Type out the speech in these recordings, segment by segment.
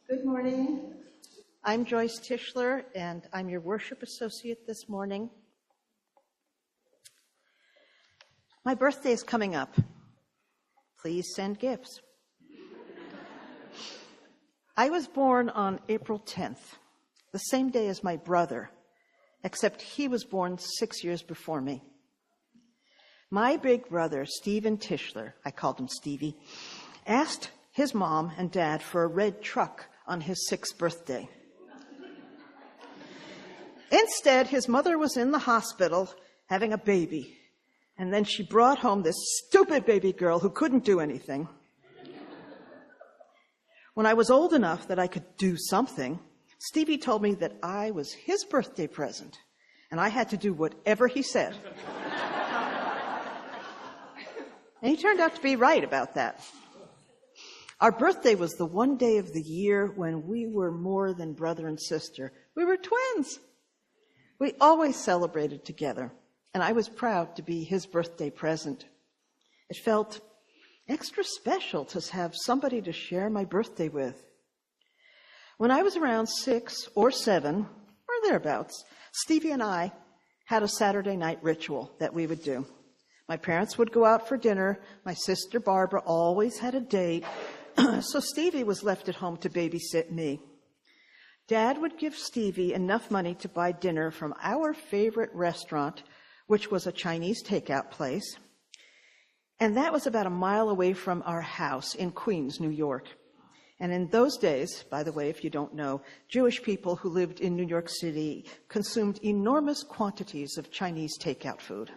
Good morning. I'm Joyce Tischler, and I'm your worship associate this morning. My birthday is coming up. Please send gifts. I was born on April 10th, the same day as my brother, except he was born 6 years before me. My big brother, Stephen Tischler, I called him Stevie, asked his mom and dad for a red truck on his 6th birthday. Instead, his mother was in the hospital having a baby, and then she brought home this stupid baby girl who couldn't do anything. When I was old enough that I could do something, Stevie told me that I was his birthday present, and I had to do whatever he said. And he turned out to be right about that. Our birthday was the one day of the year when we were more than brother and sister. We were twins. We always celebrated together, and I was proud to be his birthday present. It felt extra special to have somebody to share my birthday with. When I was around 6 or 7, or thereabouts, Stevie and I had a Saturday night ritual that we would do. My parents would go out for dinner. My sister Barbara always had a date, so Stevie was left at home to babysit me. Dad would give Stevie enough money to buy dinner from our favorite restaurant, which was a Chinese takeout place. And that was about a mile away from our house in Queens, New York. And in those days, by the way, if you don't know, Jewish people who lived in New York City consumed enormous quantities of Chinese takeout food.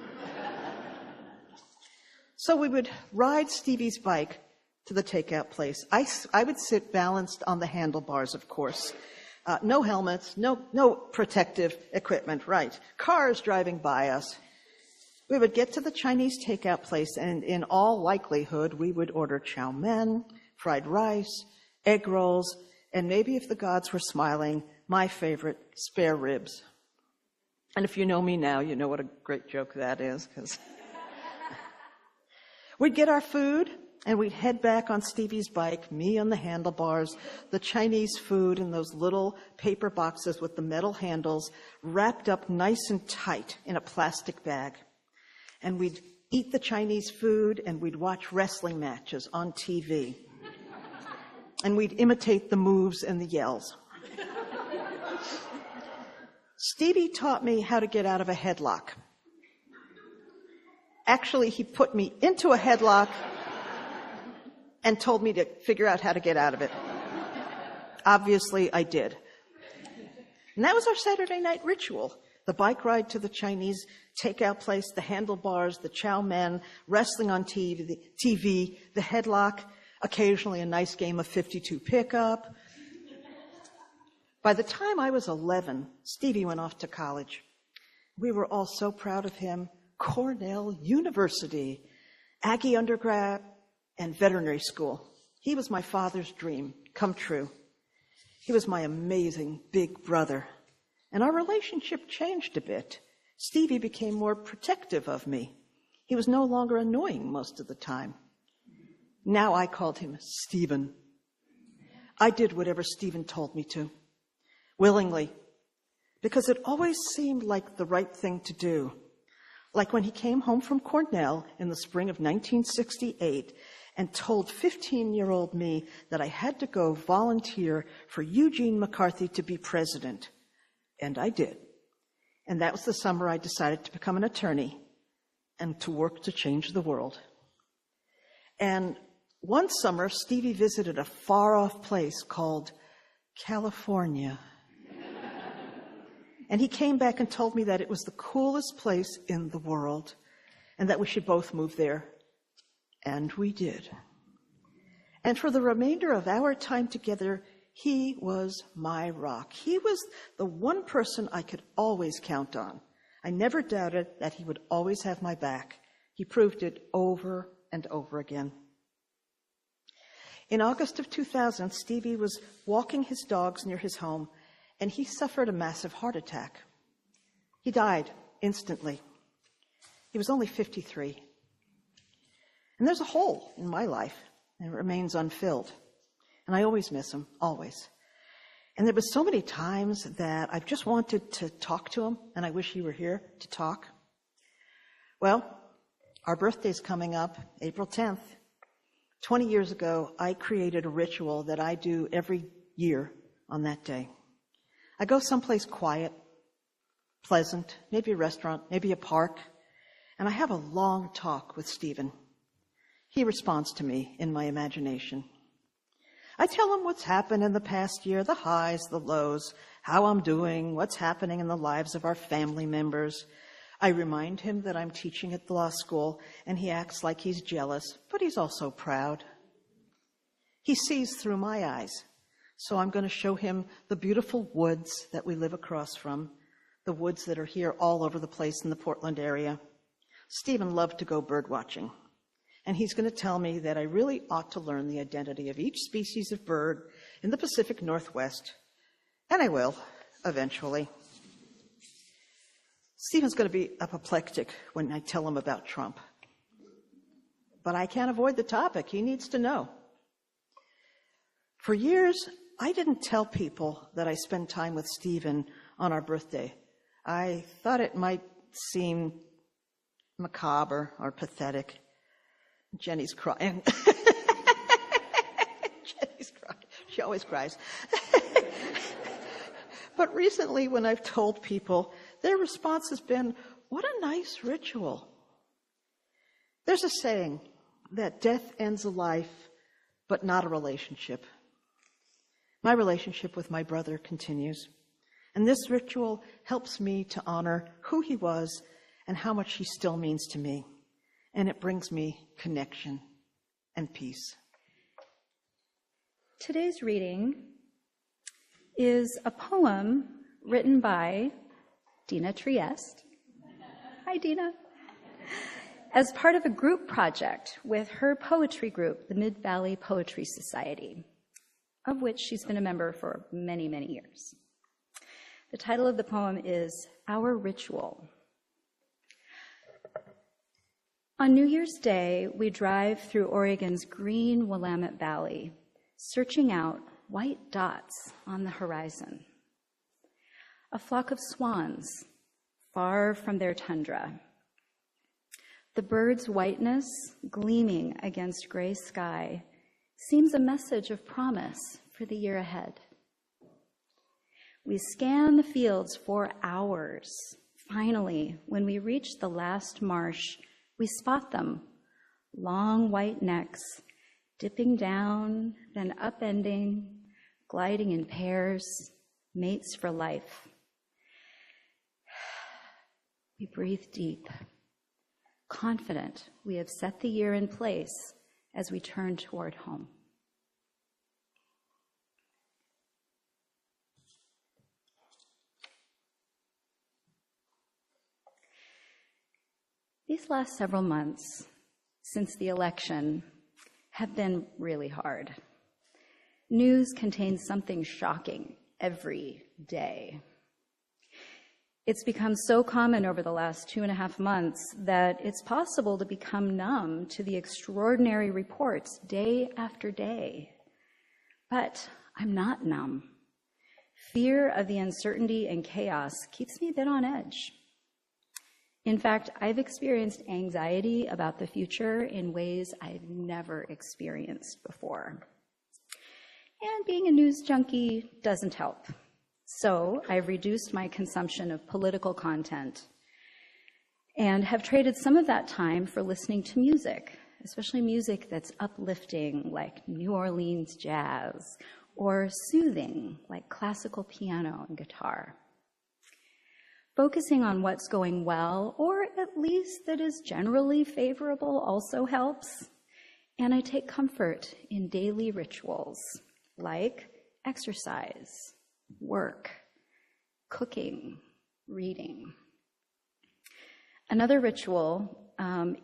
So we would ride Stevie's bike to the takeout place. I would sit balanced on the handlebars, of course. No helmets, no protective equipment, right. Cars driving by us. We would get to the Chinese takeout place, and in all likelihood, we would order chow mein, fried rice, egg rolls, and maybe if the gods were smiling, my favorite, spare ribs. And if you know me now, you know what a great joke that is, because we'd get our food, and we'd head back on Stevie's bike, me on the handlebars, the Chinese food in those little paper boxes with the metal handles, wrapped up nice and tight in a plastic bag. And we'd eat the Chinese food, and we'd watch wrestling matches on TV. And we'd imitate the moves and the yells. Stevie taught me how to get out of a headlock. Actually, he put me into a headlock and told me to figure out how to get out of it. Obviously, I did. And that was our Saturday night ritual. The bike ride to the Chinese takeout place, the handlebars, the chow mein, wrestling on TV, the headlock, occasionally a nice game of 52 pickup. By the time I was 11, Stevie went off to college. We were all so proud of him. Cornell University, Aggie undergrad, and veterinary school. He was my father's dream come true. He was my amazing big brother. And our relationship changed a bit. Stevie became more protective of me. He was no longer annoying most of the time. Now I called him Stephen. I did whatever Stephen told me to, willingly, because it always seemed like the right thing to do. Like when he came home from Cornell in the spring of 1968 and told 15-year-old me that I had to go volunteer for Eugene McCarthy to be president. And I did. And that was the summer I decided to become an attorney and to work to change the world. And one summer, Stevie visited a far-off place called California. And he came back and told me that it was the coolest place in the world and that we should both move there. And we did. And for the remainder of our time together, he was my rock. He was the one person I could always count on. I never doubted that he would always have my back. He proved it over and over again. In August of 2000, Stevie was walking his dogs near his home, and he suffered a massive heart attack. He died instantly. He was only 53. And there's a hole in my life, and it remains unfilled. And I always miss him, always. And there was so many times that I've just wanted to talk to him, and I wish he were here to talk. Well, our birthday's coming up, April 10th. 20 years ago, I created a ritual that I do every year on that day. I go someplace quiet, pleasant, maybe a restaurant, maybe a park, and I have a long talk with Stephen. He responds to me in my imagination. I tell him what's happened in the past year, the highs, the lows, how I'm doing, what's happening in the lives of our family members. I remind him that I'm teaching at the law school, and he acts like he's jealous, but he's also proud. He sees through my eyes, so I'm going to show him the beautiful woods that we live across from, the woods that are here all over the place in the Portland area. Stephen loved to go bird watching. And he's going to tell me that I really ought to learn the identity of each species of bird in the Pacific Northwest. And I will, eventually. Stephen's going to be apoplectic when I tell him about Trump. But I can't avoid the topic. He needs to know. For years, I didn't tell people that I spend time with Stephen on our birthday. I thought it might seem macabre or pathetic. Jenny's crying. Jenny's crying. She always cries. But recently, when I've told people, their response has been, what a nice ritual. There's a saying that death ends a life, but not a relationship. My relationship with my brother continues. And this ritual helps me to honor who he was and how much he still means to me. And it brings me connection and peace. Today's reading is a poem written by Dina Triest. Hi, Dina. As part of a group project with her poetry group, the Mid-Valley Poetry Society, of which she's been a member for many, many years. The title of the poem is Our Ritual. On New Year's Day, we drive through Oregon's green Willamette Valley, searching out white dots on the horizon. A flock of swans, far from their tundra. The bird's whiteness, gleaming against gray sky, seems a message of promise for the year ahead. We scan the fields for hours. Finally, when we reach the last marsh, we spot them, long white necks, dipping down, then upending, gliding in pairs, mates for life. We breathe deep, confident we have set the year in place as we turn toward home. These last several months since the election have been really hard. News contains something shocking every day. It's become so common over the last 2.5 months that it's possible to become numb to the extraordinary reports day after day. But I'm not numb. Fear of the uncertainty and chaos keeps me a bit on edge. In fact, I've experienced anxiety about the future in ways I've never experienced before. And being a news junkie doesn't help. So I've reduced my consumption of political content and have traded some of that time for listening to music, especially music that's uplifting, like New Orleans jazz, or soothing, like classical piano and guitar. Focusing on what's going well, or at least that is generally favorable, also helps. And I take comfort in daily rituals like exercise, work, cooking, reading. Another ritual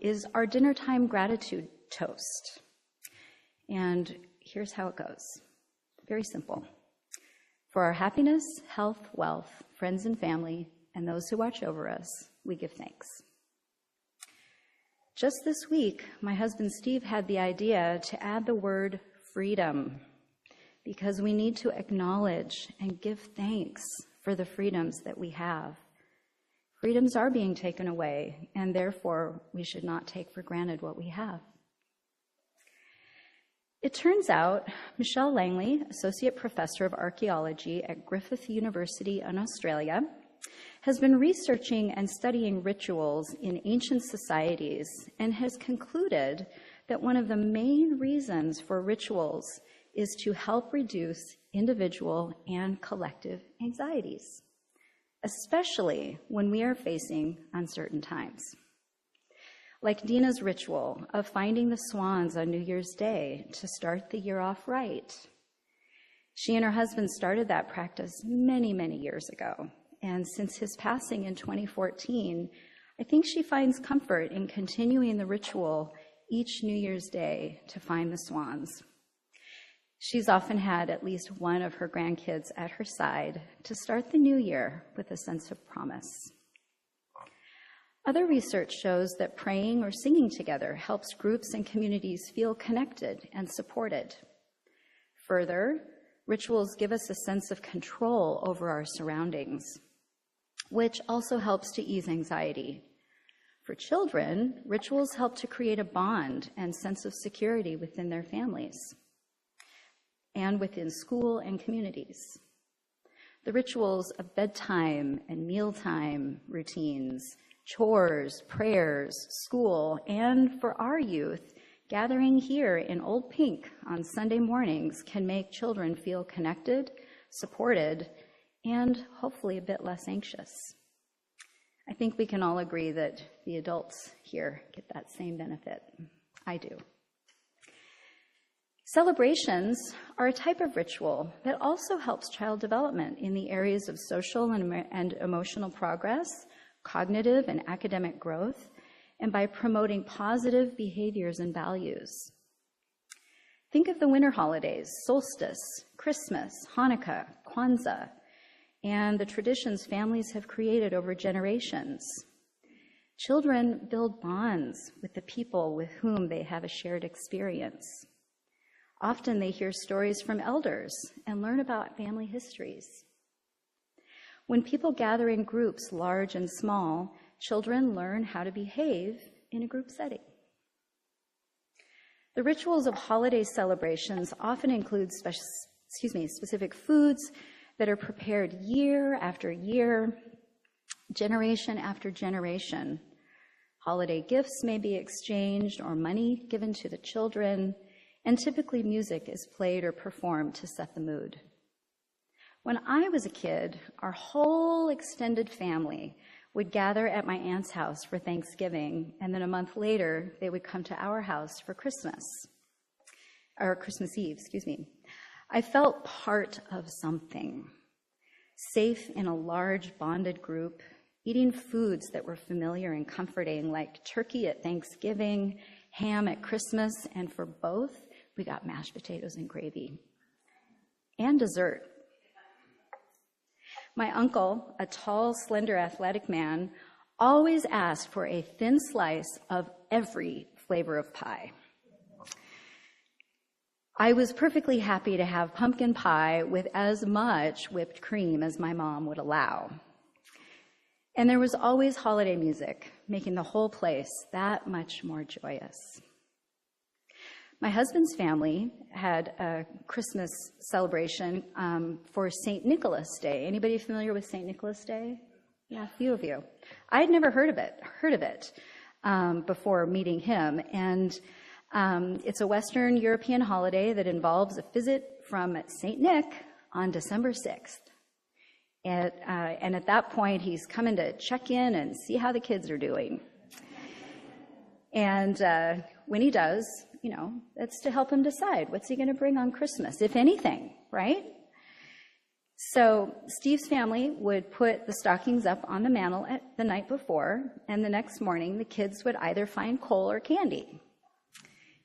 is our dinner time gratitude toast. And here's how it goes. Very simple. For our happiness, health, wealth, friends and family, and those who watch over us, we give thanks. Just this week, my husband Steve had the idea to add the word freedom because we need to acknowledge and give thanks for the freedoms that we have. Freedoms are being taken away, and therefore we should not take for granted what we have. It turns out Michelle Langley, Associate Professor of Archaeology at Griffith University in Australia, has been researching and studying rituals in ancient societies and has concluded that one of the main reasons for rituals is to help reduce individual and collective anxieties, especially when we are facing uncertain times. Like Dina's ritual of finding the swans on New Year's Day to start the year off right. She and her husband started that practice many, many years ago. And since his passing in 2014, I think she finds comfort in continuing the ritual each New Year's Day to find the swans. She's often had at least one of her grandkids at her side to start the new year with a sense of promise. Other research shows that praying or singing together helps groups and communities feel connected and supported. Further, rituals give us a sense of control over our surroundings, which also helps to ease anxiety. For children, rituals help to create a bond and sense of security within their families and within school and communities. The rituals of bedtime and mealtime routines, chores, prayers, school, and for our youth, gathering here in Old Pink on Sunday mornings can make children feel connected, supported, and hopefully a bit less anxious. I think we can all agree that the adults here get that same benefit. I do. Celebrations are a type of ritual that also helps child development in the areas of social and emotional progress, cognitive and academic growth, and by promoting positive behaviors and values. Think of the winter holidays, solstice, Christmas, Hanukkah, Kwanzaa, and the traditions families have created over generations. Children build bonds with the people with whom they have a shared experience. Often they hear stories from elders and learn about family histories. When people gather in groups, large and small, children learn how to behave in a group setting. The rituals of holiday celebrations often include specific foods that are prepared year after year, generation after generation. Holiday gifts may be exchanged or money given to the children, and typically music is played or performed to set the mood. When I was a kid, our whole extended family would gather at my aunt's house for Thanksgiving, and then a month later, they would come to our house for Christmas Eve. I felt part of something, safe in a large bonded group, eating foods that were familiar and comforting, like turkey at Thanksgiving, ham at Christmas, and for both, we got mashed potatoes and gravy, and dessert. My uncle, a tall, slender, athletic man, always asked for a thin slice of every flavor of pie. I was perfectly happy to have pumpkin pie with as much whipped cream as my mom would allow. And there was always holiday music, making the whole place that much more joyous. My husband's family had a Christmas celebration for St. Nicholas Day. Anybody familiar with St. Nicholas Day? Yeah, a few of you. I'd never heard of it before meeting him. And it's a Western European holiday that involves a visit from St. Nick on December 6th. And at that point, he's coming to check in and see how the kids are doing. And when he does, that's to help him decide what's he going to bring on Christmas, if anything, right? So Steve's family would put the stockings up on the mantle the night before, and the next morning the kids would either find coal or candy.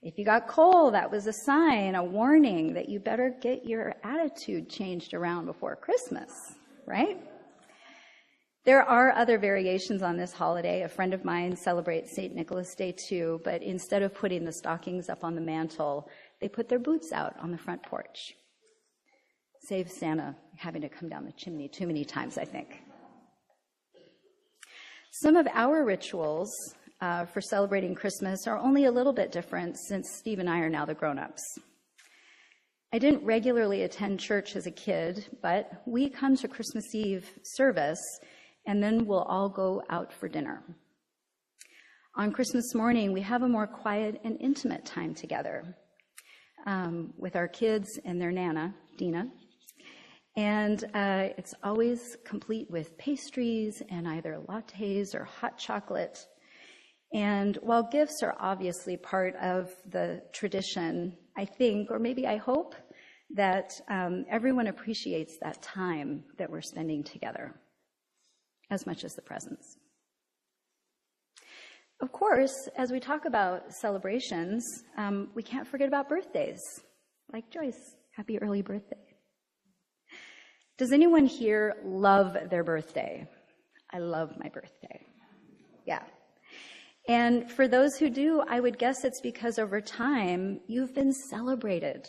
If you got coal, that was a sign, a warning that you better get your attitude changed around before Christmas, right? There are other variations on this holiday. A friend of mine celebrates St. Nicholas Day too, but instead of putting the stockings up on the mantle, they put their boots out on the front porch. Save Santa having to come down the chimney too many times, I think. Some of our rituals for celebrating Christmas are only a little bit different since Steve and I are now the grown-ups. I didn't regularly attend church as a kid, but we come to Christmas Eve service, and then we'll all go out for dinner. On Christmas morning, we have a more quiet and intimate time together with our kids and their Nana, Dina. And it's always complete with pastries and either lattes or hot chocolate. And while gifts are obviously part of the tradition, I think, or maybe I hope, that everyone appreciates that time that we're spending together as much as the presents. Of course, as we talk about celebrations, we can't forget about birthdays. Like Joyce, happy early birthday. Does anyone here love their birthday? I love my birthday. Yeah. And for those who do, I would guess it's because over time, you've been celebrated.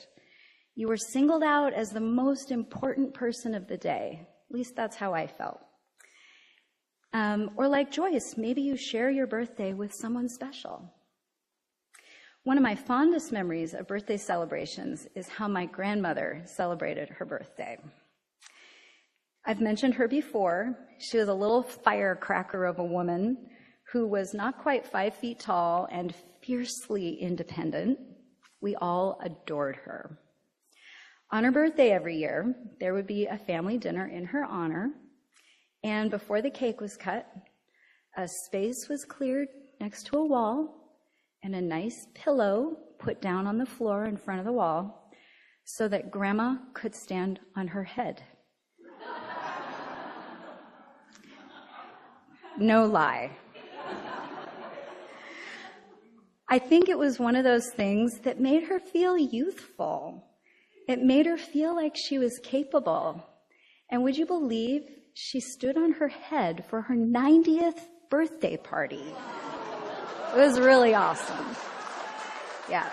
You were singled out as the most important person of the day. At least that's how I felt. Or like Joyce, maybe you share your birthday with someone special. One of my fondest memories of birthday celebrations is how my grandmother celebrated her birthday. I've mentioned her before. She was a little firecracker of a woman who was not quite 5 feet tall and fiercely independent. We all adored her. On her birthday every year, there would be a family dinner in her honor, and before the cake was cut, a space was cleared next to a wall and a nice pillow put down on the floor in front of the wall so that Grandma could stand on her head. No lie. I think it was one of those things that made her feel youthful. It made her feel like she was capable. And would you believe she stood on her head for her 90th birthday party? It was really awesome. Yeah.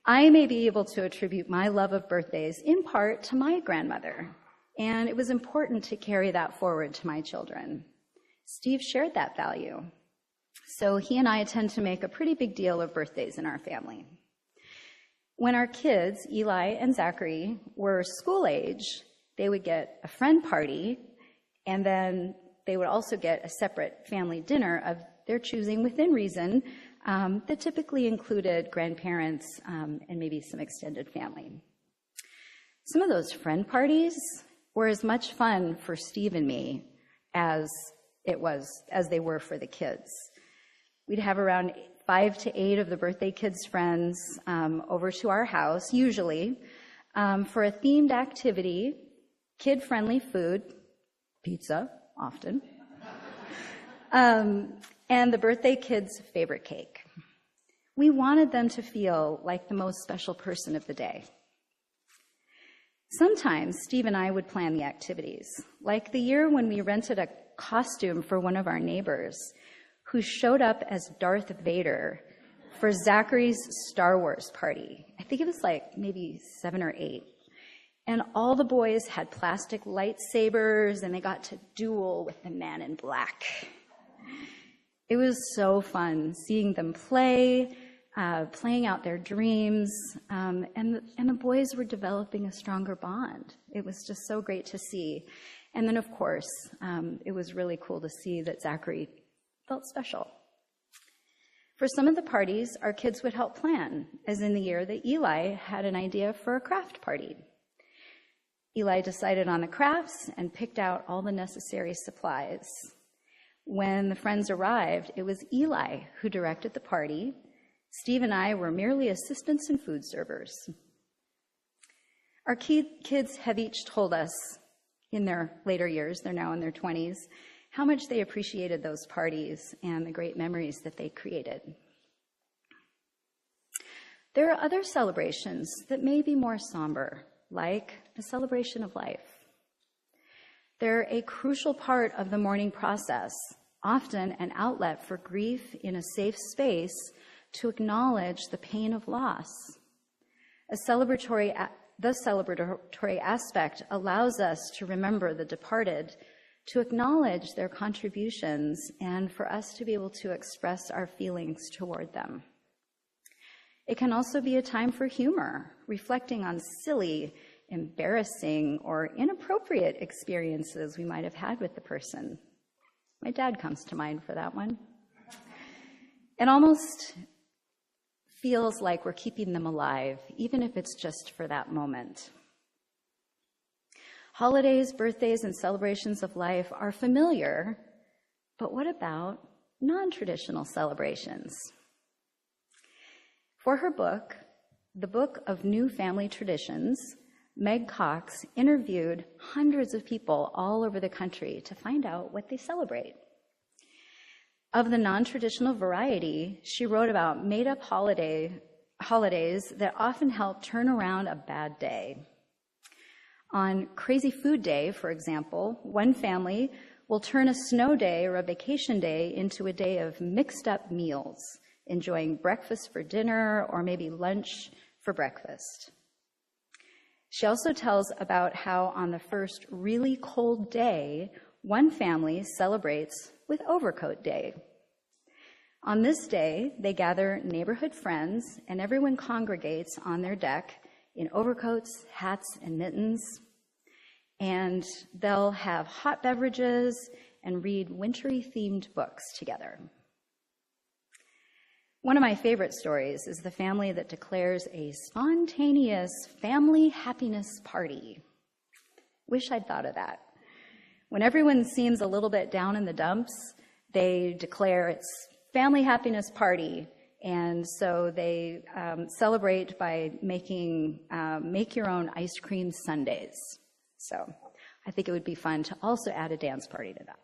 I may be able to attribute my love of birthdays in part to my grandmother, and it was important to carry that forward to my children. Steve shared that value, so he and I tend to make a pretty big deal of birthdays in our family. When our kids, Eli and Zachary, were school age, they would get a friend party, and then they would also get a separate family dinner of their choosing within reason that typically included grandparents and maybe some extended family. Some of those friend parties were as much fun for Steve and me as they were for the kids. We'd have around 5 to 8 of the birthday kids' friends over to our house, usually, for a themed activity, kid-friendly food, pizza, often, and the birthday kids' favorite cake. We wanted them to feel like the most special person of the day. Sometimes Steve and I would plan the activities, like the year when we rented a costume for one of our neighbors who showed up as Darth Vader for Zachary's Star Wars party. I think it was like maybe 7 or 8. And all the boys had plastic lightsabers, and they got to duel with the man in black. It was so fun seeing them play, playing out their dreams, and the boys were developing a stronger bond. It was just so great to see. And then, of course, it was really cool to see that Zachary felt special. For some of the parties, our kids would help plan, as in the year that Eli had an idea for a craft party. Eli decided on the crafts and picked out all the necessary supplies. When the friends arrived, it was Eli who directed the party. Steve and I were merely assistants and food servers. Our kids have each told us in their later years, they're now in their 20s, how much they appreciated those parties and the great memories that they created. There are other celebrations that may be more somber, like a celebration of life. They're a crucial part of the mourning process, often an outlet for grief in a safe space to acknowledge the pain of loss. A celebratory the celebratory aspect allows us to remember the departed, to acknowledge their contributions, and for us to be able to express our feelings toward them. It can also be a time for humor, reflecting on silly, embarrassing, or inappropriate experiences we might have had with the person. My dad comes to mind for that one. It almost feels like we're keeping them alive, even if it's just for that moment. Holidays, birthdays, and celebrations of life are familiar, but what about non-traditional celebrations? For her book, The Book of New Family Traditions, Meg Cox interviewed hundreds of people all over the country to find out what they celebrate. Of the non-traditional variety, she wrote about made-up holidays that often help turn around a bad day. On Crazy Food Day, for example, one family will turn a snow day or a vacation day into a day of mixed-up meals, enjoying breakfast for dinner or maybe lunch for breakfast. She also tells about how on the first really cold day, one family celebrates with Overcoat Day. On this day, they gather neighborhood friends, and everyone congregates on their deck in overcoats, hats, and mittens, and they'll have hot beverages and read wintry-themed books together. One of my favorite stories is the family that declares a spontaneous family happiness party. Wish I'd thought of that. When everyone seems a little bit down in the dumps, they declare it's family happiness party, and so they celebrate by making make your own ice cream sundaes. So I think it would be fun to also add a dance party to that.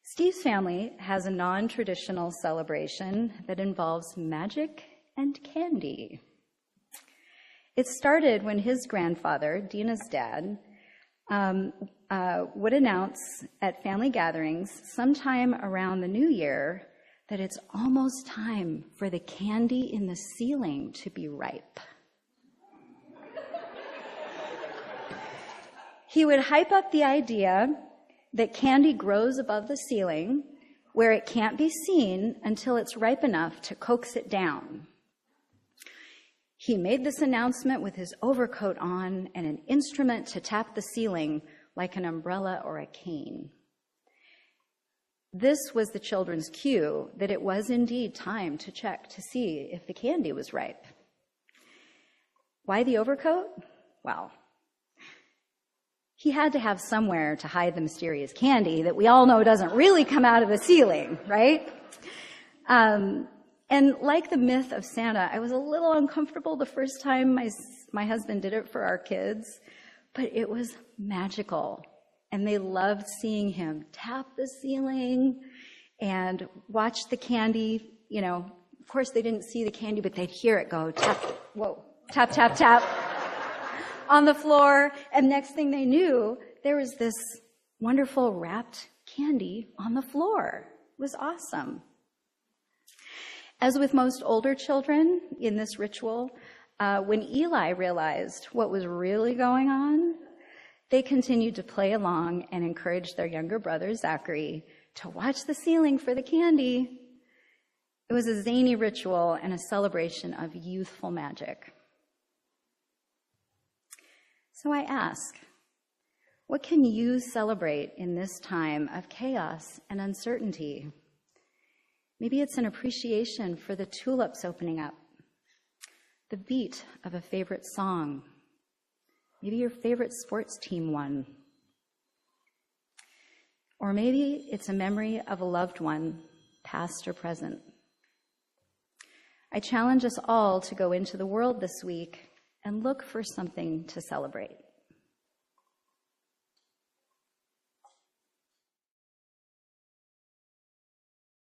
Steve's family has a non-traditional celebration that involves magic and candy. It started when his grandfather, Dina's dad, would announce at family gatherings sometime around the new year that it's almost time for the candy in the ceiling to be ripe. He would hype up the idea that candy grows above the ceiling where it can't be seen until it's ripe enough to coax it down. He made this announcement with his overcoat on and an instrument to tap the ceiling like an umbrella or a cane. This was the children's cue that it was indeed time to check to see if the candy was ripe. Why the overcoat? Well, he had to have somewhere to hide the mysterious candy that we all know doesn't really come out of the ceiling, right? And like the myth of Santa, I was a little uncomfortable the first time my husband did it for our kids, but it was magical. And they loved seeing him tap the ceiling and watch the candy. You know, of course they didn't see the candy, but they'd hear it go tap, whoa, tap, tap, tap on the floor. And next thing they knew, there was this wonderful wrapped candy on the floor. It was awesome. As with most older children in this ritual, when Eli realized what was really going on, they continued to play along and encourage their younger brother, Zachary, to watch the ceiling for the candy. It was a zany ritual and a celebration of youthful magic. So I ask, what can you celebrate in this time of chaos and uncertainty? Maybe it's an appreciation for the tulips opening up, the beat of a favorite song. Maybe your favorite sports team won. Or maybe it's a memory of a loved one, past or present. I challenge us all to go into the world this week and look for something to celebrate.